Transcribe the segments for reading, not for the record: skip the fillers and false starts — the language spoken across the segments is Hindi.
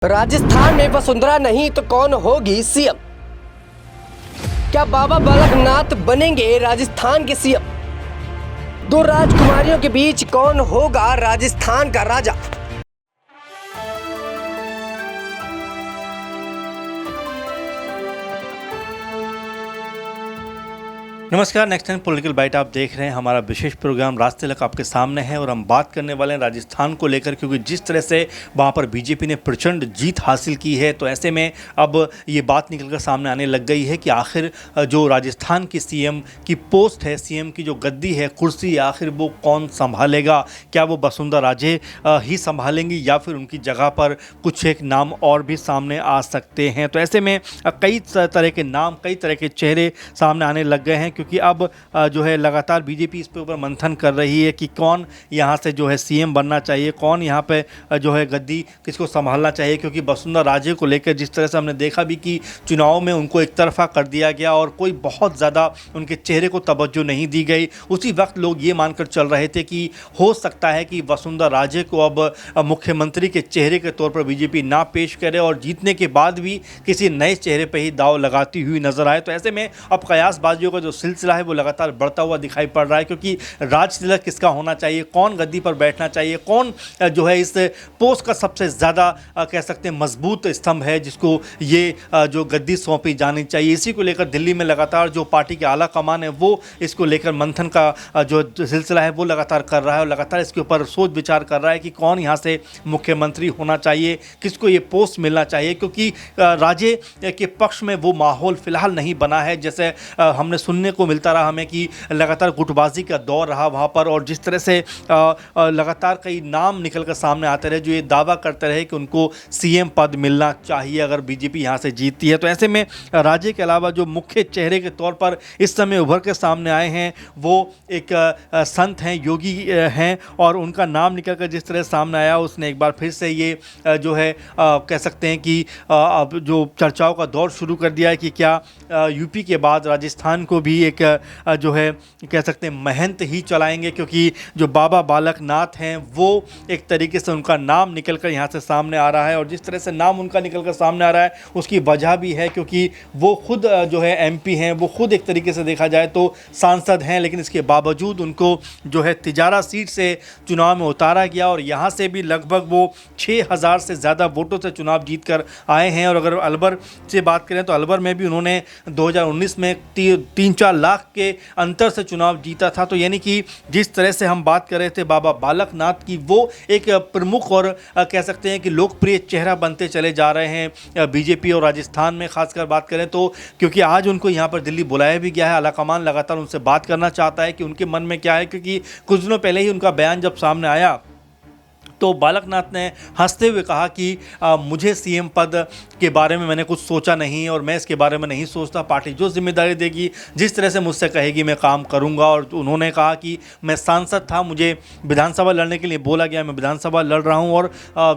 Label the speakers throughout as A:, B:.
A: राजस्थान में वसुंधरा नहीं तो कौन होगी सीएम? क्या बाबा बालकनाथ बनेंगे राजस्थान के सीएम? दो राजकुमारियों के बीच कौन होगा राजस्थान का राजा?
B: नमस्कार, नेक्स्ट टाइम पॉलिटिकल बाइट आप देख रहे हैं। हमारा विशेष प्रोग्राम रास्ते तक आपके सामने है और हम बात करने वाले हैं राजस्थान को लेकर, क्योंकि जिस तरह से वहाँ पर बीजेपी ने प्रचंड जीत हासिल की है, तो ऐसे में अब ये बात निकलकर सामने आने लग गई है कि आखिर जो राजस्थान की सीएम की पोस्ट है, सीएम की जो गद्दी है, कुर्सी, आखिर वो कौन संभालेगा? क्या वो वसुंधरा राजे ही संभालेंगी या फिर उनकी जगह पर कुछ एक नाम और भी सामने आ सकते हैं? तो ऐसे में कई तरह के नाम, कई तरह के चेहरे सामने आने लग गए हैं, क्योंकि अब जो है लगातार बीजेपी इस पे ऊपर मंथन कर रही है कि कौन यहाँ से जो है सीएम बनना चाहिए, कौन यहाँ पे जो है गद्दी किसको संभालना चाहिए। क्योंकि वसुंधरा राजे को लेकर जिस तरह से हमने देखा भी कि चुनाव में उनको एक तरफा कर दिया गया और कोई बहुत ज़्यादा उनके चेहरे को तवज्जो नहीं दी गई। उसी वक्त लोग ये मानकर चल रहे थे कि हो सकता है कि वसुंधरा राजे को अब मुख्यमंत्री के चेहरे के तौर पर बीजेपी ना पेश करे और जीतने के बाद भी किसी नए चेहरे पर ही दाव लगाती हुई नजर आए। तो ऐसे में अब कयासबाजियों का जो सिलसिला है वो लगातार बढ़ता हुआ दिखाई पड़ रहा है, क्योंकि राज तिलक किसका होना चाहिए, कौन गद्दी पर बैठना चाहिए, कौन जो है इस पोस्ट का सबसे ज़्यादा कह सकते हैं मजबूत स्तंभ है जिसको ये जो गद्दी सौंपी जानी चाहिए। इसी को लेकर दिल्ली में लगातार जो पार्टी के आला कमान है वो इसको लेकर मंथन का जो सिलसिला है वो लगातार कर रहा है और लगातार इसके ऊपर सोच विचार कर रहा है कि कौन यहाँ से मुख्यमंत्री होना चाहिए, किसको ये पोस्ट मिलना चाहिए। क्योंकि राजे के पक्ष में वो माहौल फिलहाल नहीं बना है, जैसे हमने सुनने को मिलता रहा हमें कि लगातार गुटबाजी का दौर रहा वहाँ पर, और जिस तरह से लगातार कई नाम निकल कर सामने आते रहे जो ये दावा करते रहे कि उनको सीएम पद मिलना चाहिए अगर बीजेपी यहाँ से जीतती है। तो ऐसे में राजे के अलावा जो मुख्य चेहरे के तौर पर इस समय उभर के सामने आए हैं वो एक संत हैं, योगी हैं, और उनका नाम निकल कर जिस तरह सामने आया उसने एक बार फिर से ये जो है कह सकते हैं कि अब जो चर्चाओं का दौर शुरू कर दिया है कि क्या यूपी के बाद राजस्थान को भी एक जो है कह सकते हैं महंत ही चलाएंगे। क्योंकि जो बाबा बालकनाथ हैं वो एक तरीके से उनका नाम निकलकर यहाँ से सामने आ रहा है, और जिस तरह से नाम उनका निकलकर सामने आ रहा है उसकी वजह भी है, क्योंकि वो खुद जो है एमपी हैं, वो खुद एक तरीके से देखा जाए तो सांसद हैं, लेकिन इसके बावजूद उनको जो है तिजारा सीट से चुनाव में उतारा गया और यहाँ से भी लगभग वो 6000 से ज़्यादा वोटों से चुनाव जीत कर आए हैं। और अगर अलवर से बात करें तो अलवर में भी उन्होंने 2019 में 3-4 लाख के अंतर से चुनाव जीता था। तो यानी कि जिस तरह से हम बात कर रहे थे बाबा बालकनाथ की, वो एक प्रमुख और कह सकते हैं कि लोकप्रिय चेहरा बनते चले जा रहे हैं बीजेपी और राजस्थान में खासकर बात करें तो। क्योंकि आज उनको यहाँ पर दिल्ली बुलाया भी गया है, आलाकमान लगातार उनसे बात करना चाहता है कि उनके मन में क्या है। क्योंकि कुछ दिनों पहले ही उनका बयान जब सामने आया तो बालकनाथ ने हंसते हुए कहा कि मुझे सीएम पद के बारे में मैंने कुछ सोचा नहीं और मैं इसके बारे में नहीं सोचता, पार्टी जो जिम्मेदारी देगी, जिस तरह से मुझसे कहेगी मैं काम करूंगा। और उन्होंने कहा कि मैं सांसद था, मुझे विधानसभा लड़ने के लिए बोला गया, मैं विधानसभा लड़ रहा हूं। और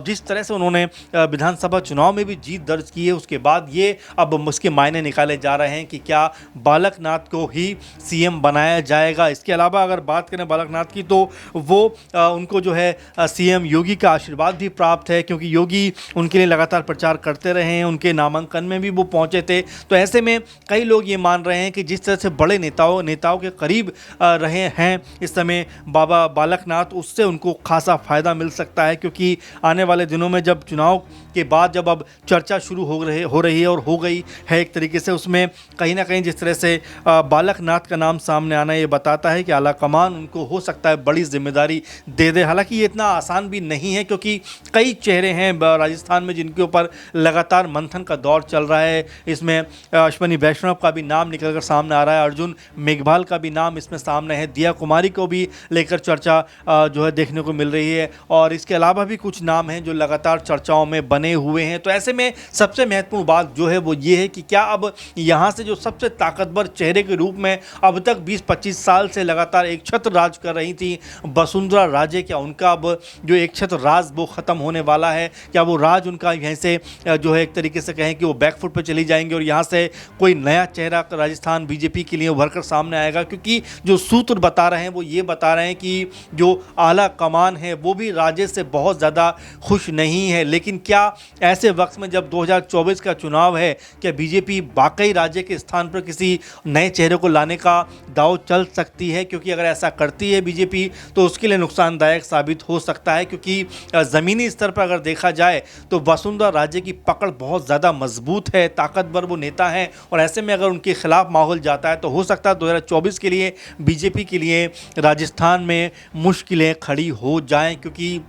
B: जिस तरह से उन्होंने विधानसभा चुनाव में भी जीत दर्ज की है उसके बाद ये अब उसके मायने निकाले जा रहे हैं कि क्या बालकनाथ को ही सीएम बनाया जाएगा। इसके अलावा अगर बात करें बालकनाथ की तो वो उनको जो है सीएम योगी का आशीर्वाद भी प्राप्त है, क्योंकि योगी उनके लिए लगातार प्रचार करते रहे हैं, उनके नामांकन में भी वो पहुंचे थे। तो ऐसे में कई लोग ये मान रहे हैं कि जिस तरह से बड़े नेताओं के करीब रहे हैं इस समय बाबा बालकनाथ, उससे उनको खासा फायदा मिल सकता है। क्योंकि आने वाले दिनों में जब चुनाव के बाद जब अब चर्चा शुरू हो रही है और हो गई है एक तरीके से, उसमें कहीं ना कहीं जिस तरह से बालकनाथ का नाम सामने आना ये बताता है कि आलाकमान उनको हो सकता है बड़ी जिम्मेदारी दे दे। हालांकि ये इतना आसान भी नहीं है, क्योंकि कई चेहरे हैं राजस्थान में जिनके ऊपर लगातार मंथन का दौर चल रहा है। इसमें अश्विनी वैष्णव का भी नाम निकलकर सामने आ रहा है, अर्जुन मेघवाल का भी नाम इसमें सामने है, दिया कुमारी को भी लेकर चर्चा जो है देखने को मिल रही है, और इसके अलावा भी कुछ नाम हैं जो लगातार चर्चाओं में बने हुए हैं। तो ऐसे में सबसे महत्वपूर्ण बात जो है वो ये है कि क्या अब यहाँ से जो सबसे ताकतवर चेहरे के रूप में अब तक 20-25 साल से लगातार एक छत्र राज कर रही थी वसुंधरा राजे, क्या उनका अब जो एक एक छत्र राज वो ख़त्म होने वाला है? क्या वो राज उनका यहीं से जो है एक तरीके से कहें कि वो बैकफुट पर चली जाएंगे और यहाँ से कोई नया चेहरा राजस्थान बीजेपी के लिए उभर कर सामने आएगा? क्योंकि जो सूत्र बता रहे हैं वो ये बता रहे हैं कि जो आला कमान है वो भी राज्य से बहुत ज़्यादा खुश नहीं है। लेकिन क्या ऐसे वक्त में जब 2024 का चुनाव है, क्या बीजेपी वाकई राज्य के स्थान पर किसी नए चेहरे को लाने का दांव चल सकती है? क्योंकि अगर ऐसा करती है बीजेपी तो उसके लिए नुकसानदायक साबित हो सकता है, क्योंकि ज़मीनी स्तर पर अगर देखा जाए तो वसुंधरा राजे की पकड़ बहुत ज़्यादा मजबूत है, ताकतवर वो नेता हैं, और ऐसे में अगर उनके खिलाफ माहौल जाता है तो हो सकता है 2024 के लिए बीजेपी के लिए राजस्थान में मुश्किलें खड़ी हो जाएं। क्योंकि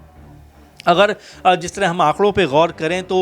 B: अगर जिस तरह हम आंकड़ों पे गौर करें तो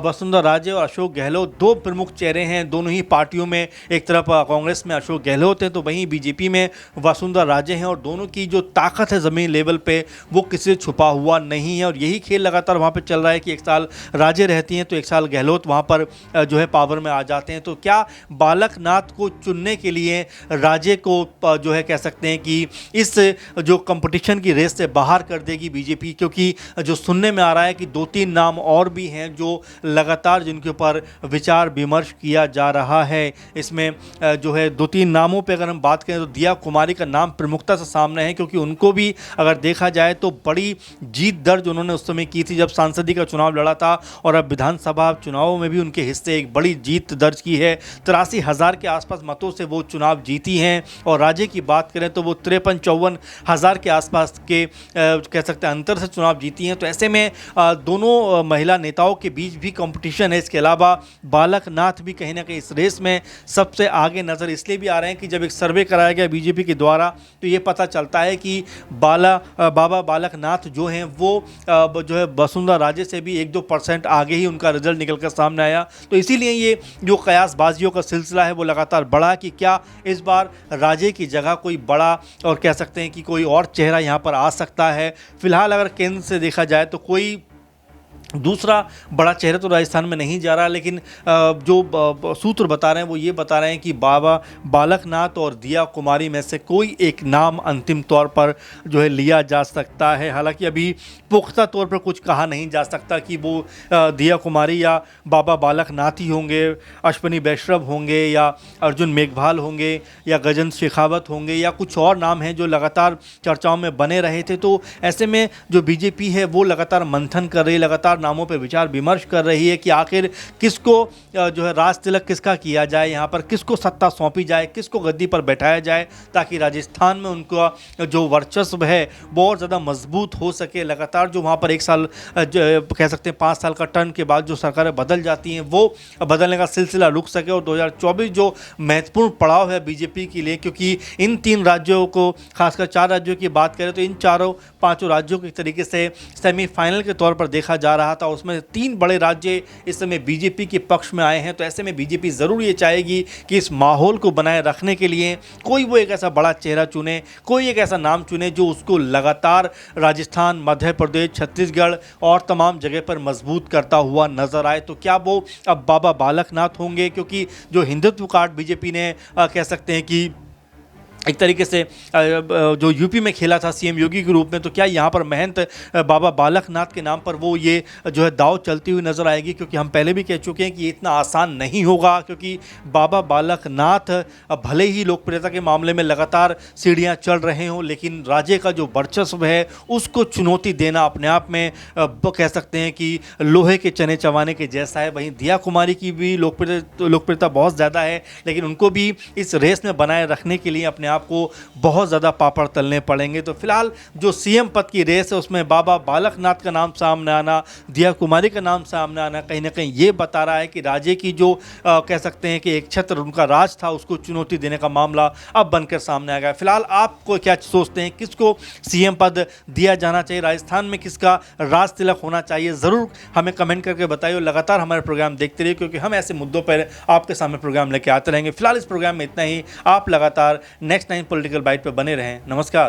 B: वसुंधरा राजे और अशोक गहलोत दो प्रमुख चेहरे हैं दोनों ही पार्टियों में। एक तरफ कांग्रेस में अशोक गहलोत हैं तो वहीं बीजेपी में वसुंधरा राजे हैं, और दोनों की जो ताकत है ज़मीन लेवल पे वो किसी से छुपा हुआ नहीं है। और यही खेल लगातार वहाँ पे चल रहा है कि एक साल राजे रहती हैं तो एक साल गहलोत वहाँ पर जो है पावर में आ जाते हैं। तो क्या बालक नाथ को चुनने के लिए राजे को जो है कह सकते हैं कि इस जो कंपटीशन की रेस से बाहर कर देगी बीजेपी? क्योंकि जो सुनने में आ रहा है कि 2-3 नाम और भी हैं जो लगातार जिनके ऊपर विचार विमर्श किया जा रहा है। इसमें जो है 2-3 नामों पे अगर हम बात करें तो दिया कुमारी का नाम प्रमुखता से सामने है, क्योंकि उनको भी अगर देखा जाए तो बड़ी जीत दर्ज उन्होंने उस समय की थी जब सांसदी का चुनाव लड़ा था, और अब विधानसभा चुनावों में भी उनके हिस्से एक बड़ी जीत दर्ज की है। 83,000 के आसपास मतों से वो चुनाव जीती हैं। और राजे की बात करें तो वो 53-54 हज़ार के आसपास के कह सकते हैं अंतर से चुनाव जीती हैं। तो ऐसे में दोनों महिला नेताओं के बीच भी कंपटीशन है। इसके अलावा बालक नाथ भी कहीं ना कहीं इस रेस में सबसे आगे नज़र इसलिए भी आ रहे हैं कि जब एक सर्वे कराया गया बीजेपी के द्वारा तो ये पता चलता है कि बाबा बालक नाथ जो हैं वो जो है वसुंधरा राजे से भी 1-2% आगे ही उनका रिजल्ट निकल कर सामने आया। तो इसीलिए ये जो कयासबाजियों का सिलसिला है वो लगातार बढ़ा कि क्या इस बार राजे की जगह कोई बड़ा और कह सकते हैं कि कोई और चेहरा यहाँ पर आ सकता है। फिलहाल अगर केंद्र से देखा जाए तो कोई दूसरा बड़ा चेहरा तो राजस्थान में नहीं जा रहा, लेकिन जो सूत्र बता रहे हैं वो ये बता रहे हैं कि बाबा बालक नाथ और दिया कुमारी में से कोई एक नाम अंतिम तौर पर जो है लिया जा सकता है। हालांकि अभी पुख्ता तौर पर कुछ कहा नहीं जा सकता कि वो दिया कुमारी या बाबा बालक नाथ ही होंगे, अश्विनी वैष्णव होंगे, या अर्जुन मेघवाल होंगे, या गजेंद्र शेखावत होंगे, या कुछ और नाम हैं जो लगातार चर्चाओं में बने रहे थे। तो ऐसे में जो बीजेपी है वो लगातार मंथन कर रही है, लगातार नामों पर विचार विमर्श कर रही है कि आखिर किसको जो है राज तिलक किसका किया जाए, यहाँ पर किसको सत्ता सौंपी जाए, किसको गद्दी पर बैठाया जाए, ताकि राजस्थान में उनका जो वर्चस्व है वो और ज़्यादा मजबूत हो सके। लगातार जो वहाँ पर एक साल कह सकते हैं 5 साल का टर्न के बाद जो सरकारें बदल जाती हैं वो बदलने का सिलसिला रुक सके, और 2024 जो महत्वपूर्ण पड़ाव है बीजेपी के लिए, क्योंकि इन 3 राज्यों को, खासकर 4 राज्यों की बात करें तो इन 4-5 राज्यों को एक तरीके से सेमीफाइनल के तौर पर देखा जा रहा था। उसमें 3 बड़े राज्य इस समय बीजेपी के पक्ष में आए हैं। तो ऐसे में बीजेपी ज़रूर ये चाहेगी कि इस माहौल को बनाए रखने के लिए कोई वो एक ऐसा बड़ा चेहरा चुने, कोई एक ऐसा नाम चुने जो उसको लगातार राजस्थान, मध्य प्रदेश, छत्तीसगढ़ और तमाम जगह पर मजबूत करता हुआ नजर आए। तो क्या वो अब बाबा बालक नाथ होंगे? क्योंकि जो हिंदुत्व कार्ड बीजेपी ने कह सकते हैं कि एक तरीके से जो यूपी में खेला था सीएम योगी के रूप में, तो क्या यहाँ पर महंत बाबा बालक नाथ के नाम पर वो ये जो है दाव चलती हुई नज़र आएगी? क्योंकि हम पहले भी कह चुके हैं कि ये इतना आसान नहीं होगा, क्योंकि बाबा बालक नाथ भले ही लोकप्रियता के मामले में लगातार सीढ़ियाँ चढ़ रहे हों, लेकिन राज्य का जो वर्चस्व है उसको चुनौती देना अपने आप में कह सकते हैं कि लोहे के चने चबाने के जैसा है। वहीं दिया कुमारी की भी लोकप्रियता बहुत ज़्यादा है, लेकिन उनको भी इस रेस में बनाए रखने के लिए अपने आपको बहुत ज़्यादा पापड़ तलने पड़ेंगे। तो फिलहाल जो सीएम पद की रेस है उसमें बाबा बालक नाथ का नाम सामने आना, दिया कुमारी का नाम सामने आना कहीं ना कहीं ये बता रहा है कि राज्य की जो कह सकते हैं कि एक छत्र उनका राज था उसको चुनौती देने का मामला अब बनकर सामने आ गया। फिलहाल आपको क्या सोचते हैं, किसको सीएम पद दिया जाना चाहिए, राजस्थान में किसका राज तिलक होना चाहिए? ज़रूर हमें कमेंट करके बताइए। लगातार हमारे प्रोग्राम देखते रहिए, क्योंकि हम ऐसे मुद्दों पर आपके सामने प्रोग्राम लेके आते रहेंगे। फिलहाल इस प्रोग्राम में इतना ही। आप लगातार नेक्स्ट 9 पॉलिटिकल बाइट पर बने रहें। नमस्कार।